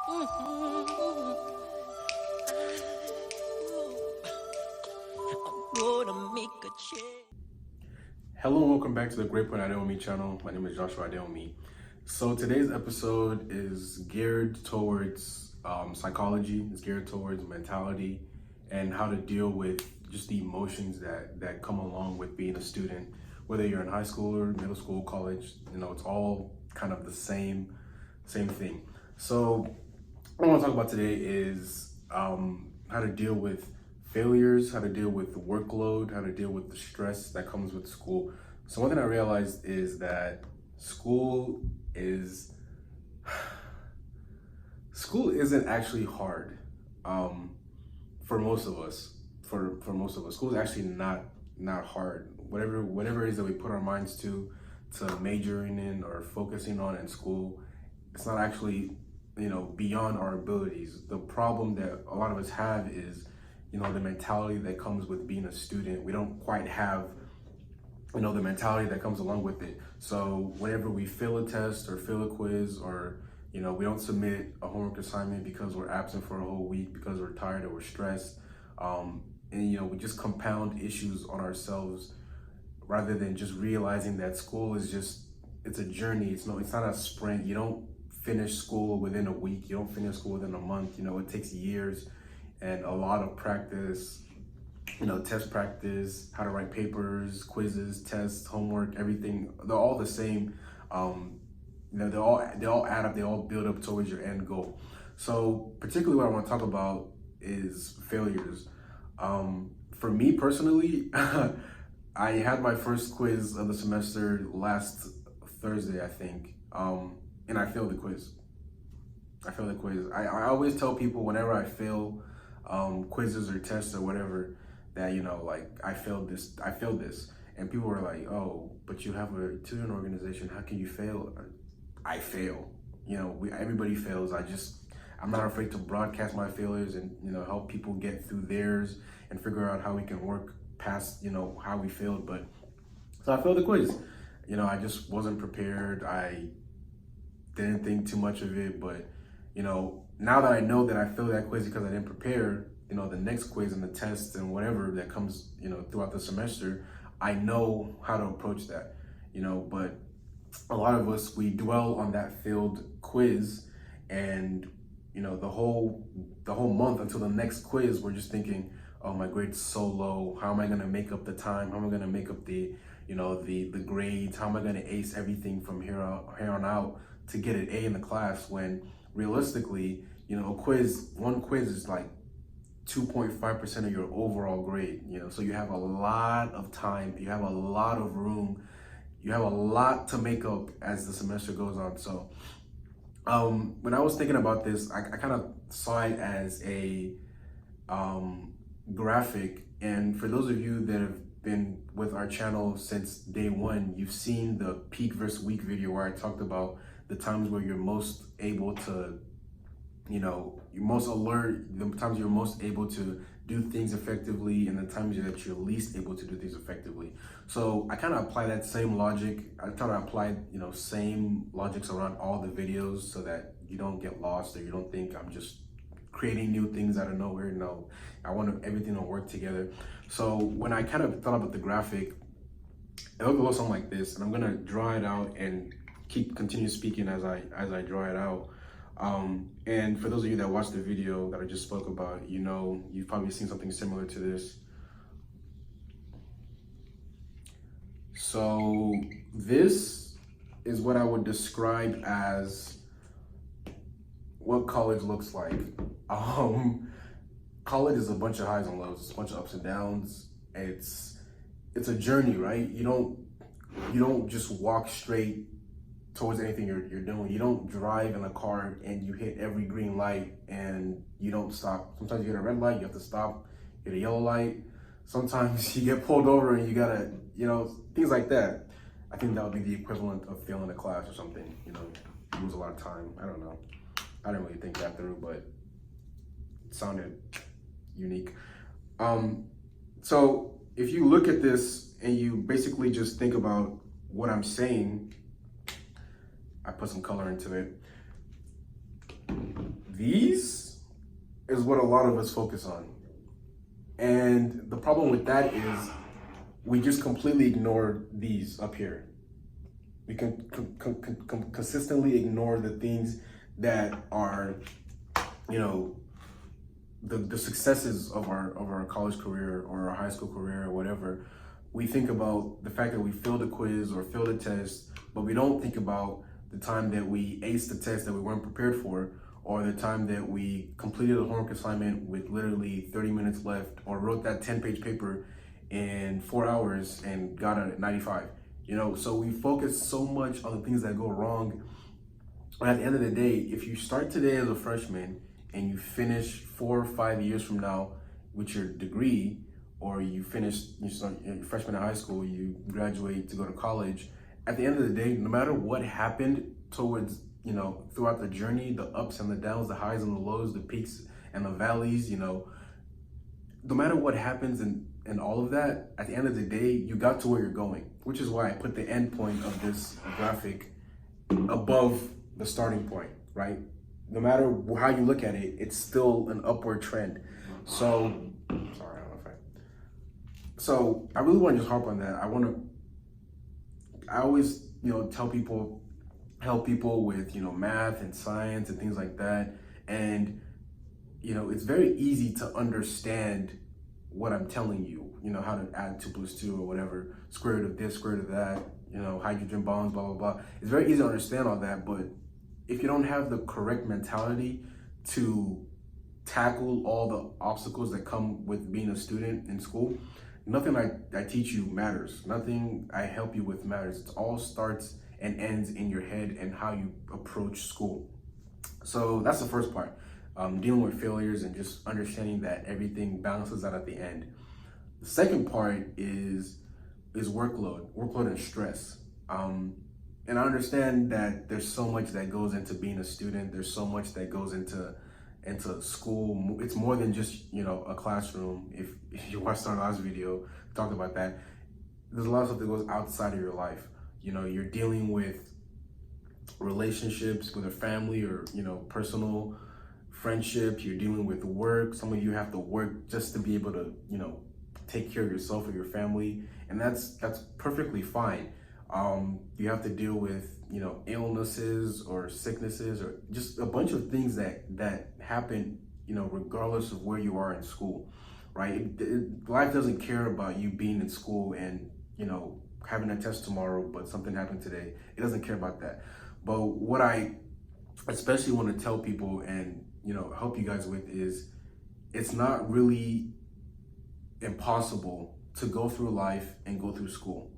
Hello and welcome back to the Great Point Adewunmi channel. My name is Joshua Adewunmi. So today's episode is geared towards psychology, it's geared towards mentality and how to deal with just the emotions that come along with being a student. Whether you're in high school or middle school, college, it's all kind of the same thing. So what I want to talk about today is how to deal with failures, how to deal with the workload, how to deal with the stress that comes with school. So one thing I realized is that school isn't actually hard for most of us. For most of us, school is actually not hard. Whatever it is that we put our minds to majoring in or focusing on in school, it's not actually beyond our abilities. The problem that a lot of us have is the mentality that comes with being a student. We don't quite have the mentality that comes along with it. So whenever we fail a test or fail a quiz, or we don't submit a homework assignment because we're absent for a whole week because we're tired or we're stressed, and we just compound issues on ourselves rather than just realizing that school is it's a journey. It's not a sprint. You don't finish school within a week. You don't finish school within a month. It takes years and a lot of practice, test practice, how to write papers, quizzes, tests, homework, everything. They're all the same. They all add up. They all build up towards your end goal. So particularly what I want to talk about is failures. For me personally, I had my first quiz of the semester last Thursday, I think, and I failed the quiz. I always tell people whenever I fail quizzes or tests or whatever that I failed this, and people were like, oh, but you have a student organization, how can you fail? I fail. Everybody fails. I'm not afraid to broadcast my failures and help people get through theirs and figure out how we can work past how we failed. But so I failed the quiz. I just wasn't prepared. I didn't think too much of it, but now that I know that I failed that quiz because I didn't prepare, the next quiz and the tests and whatever that comes, throughout the semester, I know how to approach that, but a lot of us, we dwell on that failed quiz, and, the whole month until the next quiz, we're just thinking, oh, my grade's so low. How am I going to make up the time? How am I going to make up the grades? How am I going to ace everything from here on out to get an A in the class, when realistically, one quiz is like 2.5% of your overall grade, so you have a lot of time, you have a lot of room, you have a lot to make up as the semester goes on. So when I was thinking about this, I kind of saw it as a graphic. And for those of you that have been with our channel since day one, you've seen the peak versus week video where I talked about the times where you're most able to, you're most alert, the times you're most able to do things effectively, and the times that you're least able to do things effectively. So I kind of apply that same logic. I try to apply, same logics around all the videos so that you don't get lost or you don't think I'm just creating new things out of nowhere. No, I want everything to work together. So when I kind of thought about the graphic, it looked a little something like this, and I'm gonna draw it out and continue speaking as I draw it out. And for those of you that watched the video that I just spoke about, you've probably seen something similar to this. So this is what I would describe as what college looks like. College is a bunch of highs and lows, it's a bunch of ups and downs. It's a journey, right? You don't just walk straight towards anything you're doing. You don't drive in a car and you hit every green light and you don't stop. Sometimes you hit a red light, you have to stop, hit a yellow light. Sometimes you get pulled over and you gotta, things like that. I think that would be the equivalent of failing a class or something, you lose a lot of time. I don't know. I didn't really think that through, but it sounded unique. So if you look at this and you basically just think about what I'm saying, I put some color into it. these is what a lot of us focus on. And the problem with that is we just completely ignore these up here. We can consistently ignore the things that are, you know, the successes of our college career or our high school career or whatever. We think about the fact that we failed a quiz or failed a test, but we don't think about the time that we aced the test that we weren't prepared for, or the time that we completed a homework assignment with literally 30 minutes left, or wrote that 10-page paper in 4 hours and got a 95. You know, so we focus so much on the things that go wrong. But at the end of the day, if you start today as a freshman and you finish 4 or 5 years from now with your degree, or you start your freshman in high school, you graduate to go to college, at the end of the day, no matter what happened towards, you know, throughout the journey, the ups and the downs, the highs and the lows, the peaks and the valleys, you know, no matter what happens and all of that, at the end of the day, you got to where you're going, which is why I put the end point of this graphic above the starting point, right? No matter how you look at it, it's still an upward trend. So, sorry, I don't know if so I really want to just harp on that. I always, you know, tell people, help people with, you know, math and science and things like that. And, you know, it's very easy to understand what I'm telling you, you know, how to add 2 + 2 or whatever, square root of this, square root of that, you know, hydrogen bonds, blah, blah, blah. It's very easy to understand all that, but if you don't have the correct mentality to tackle all the obstacles that come with being a student in school, nothing I teach you matters. Nothing I help you with matters. It all starts and ends in your head and how you approach school. So that's the first part. Dealing with failures and just understanding that everything balances out at the end. The second part is workload and stress. And I understand that there's so much that goes into being a student. There's so much that goes into school. It's more than just, you know, a classroom. If you watched our last video, we talked about that. There's a lot of stuff that goes outside of your life. You know, you're dealing with relationships with a family or, you know, personal friendships. You're dealing with work. Some of you have to work just to be able to, you know, take care of yourself or your family. And that's perfectly fine. You have to deal with, you know, illnesses or sicknesses or just a bunch of things that happen, you know, regardless of where you are in school, right? Life doesn't care about you being in school and, you know, having a test tomorrow, but something happened today. It doesn't care about that. But what I especially want to tell people and, you know, help you guys with is it's not really impossible to go through life and go through school.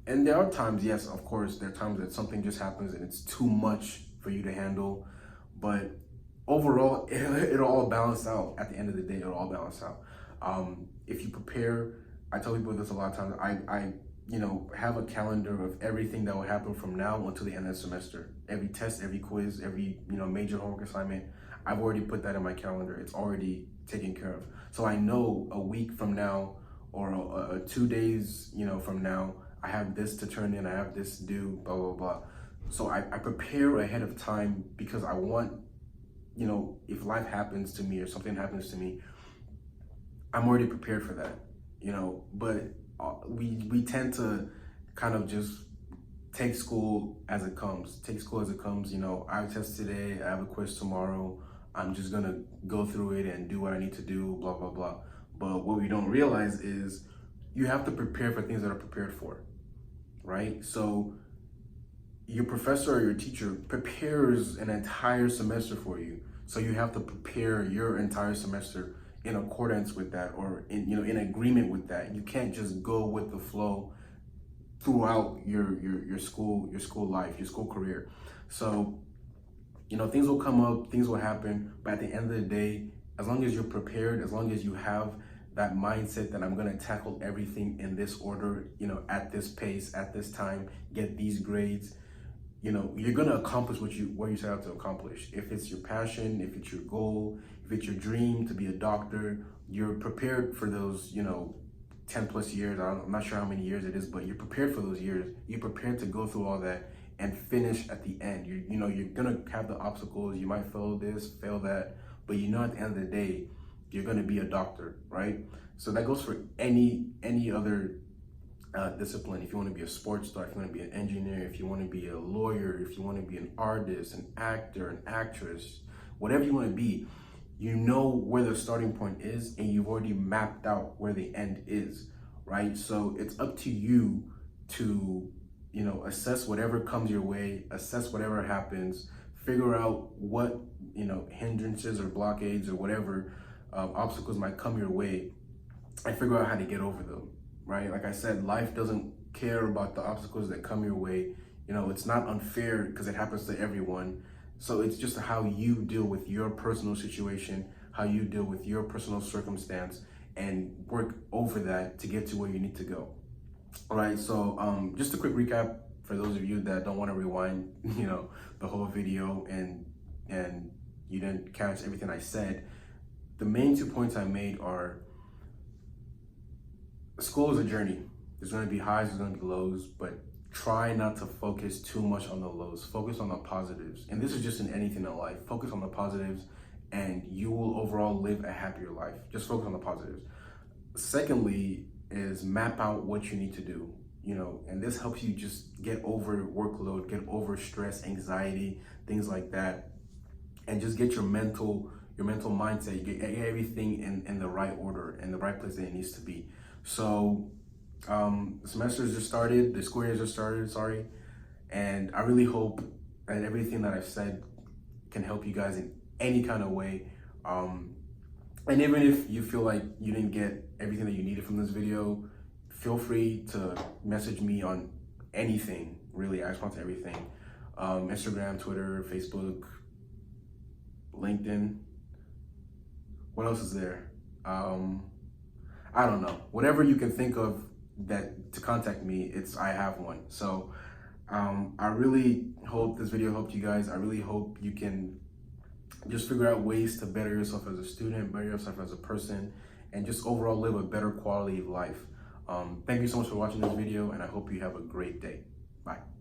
And there are times, yes, of course, there are times that something just happens and it's too much for you to handle. But overall, it'll all balance out. At the end of the day, it'll all balance out. If you prepare, I tell people this a lot of times, I you know, have a calendar of everything that will happen from now until the end of the semester. Every test, every quiz, every, you know, major homework assignment, I've already put that in my calendar. It's already taken care of. So I know a week from now or 2 days, you know, from now, I have this to turn in, I have this to do, blah, blah, blah. So I prepare ahead of time because I want, you know, if life happens to me or something happens to me, I'm already prepared for that, you know. But we tend to kind of just take school as it comes. You know, I have a test today, I have a quiz tomorrow, I'm just gonna go through it and do what I need to do, blah, blah, blah. But what we don't realize is you have to prepare for things that are prepared for, right? So your professor or your teacher prepares an entire semester for you. So you have to prepare your entire semester in accordance with that, or in agreement with that. You can't just go with the flow throughout your school life, your school career. So, you know, things will come up, things will happen, but at the end of the day, as long as you're prepared, as long as you have that mindset that I'm gonna tackle everything in this order, you know, at this pace, at this time, get these grades, you know, you're gonna accomplish what you set out to accomplish. If it's your passion, if it's your goal, if it's your dream to be a doctor, you're prepared for those, you know, 10+ years. I'm not sure how many years it is, but you're prepared for those years. You're prepared to go through all that, and finish at the end. You're gonna have the obstacles. You might fail this, fail that, but at the end of the day, you're gonna be a doctor, right? So that goes for any other discipline. If you want to be a sports star, if you want to be an engineer, if you want to be a lawyer, if you want to be an artist, an actor, an actress, whatever you want to be, you know where the starting point is, and you've already mapped out where the end is, right? So it's up to you to, assess whatever comes your way, assess whatever happens, figure out what, hindrances or blockades or whatever obstacles might come your way, and figure out how to get over them, right? Like I said, life doesn't care about the obstacles that come your way. It's not unfair because it happens to everyone. So it's just how you deal with your personal situation, how you deal with your personal circumstance, and work over that to get to where you need to go. All right, so just a quick recap for those of you that don't want to rewind, the whole video and you didn't catch everything I said. The main 2 points I made are: school is a journey. There's going to be highs, there's going to be lows, but try not to focus too much on the lows. Focus on the positives. And this is just in anything in life. Focus on the positives and you will overall live a happier life. Just focus on the positives. Secondly is map out what you need to do, and this helps you just get over workload, get over stress, anxiety, things like that, and just get your mental mindset, get everything in the right order, in the right place that it needs to be. So the semester has just started, the school year just started, sorry. And I really hope that everything that I've said can help you guys in any kind of way. And even if you feel like you didn't get everything that you needed from this video, feel free to message me on anything, really. I respond to everything. Instagram, Twitter, Facebook, LinkedIn. What else is there? I don't know. Whatever you can think of that to contact me, I have one. So I really hope this video helped you guys. I really hope you can just figure out ways to better yourself as a student, better yourself as a person, and just overall live a better quality of life. Thank you so much for watching this video, and I hope you have a great day. Bye.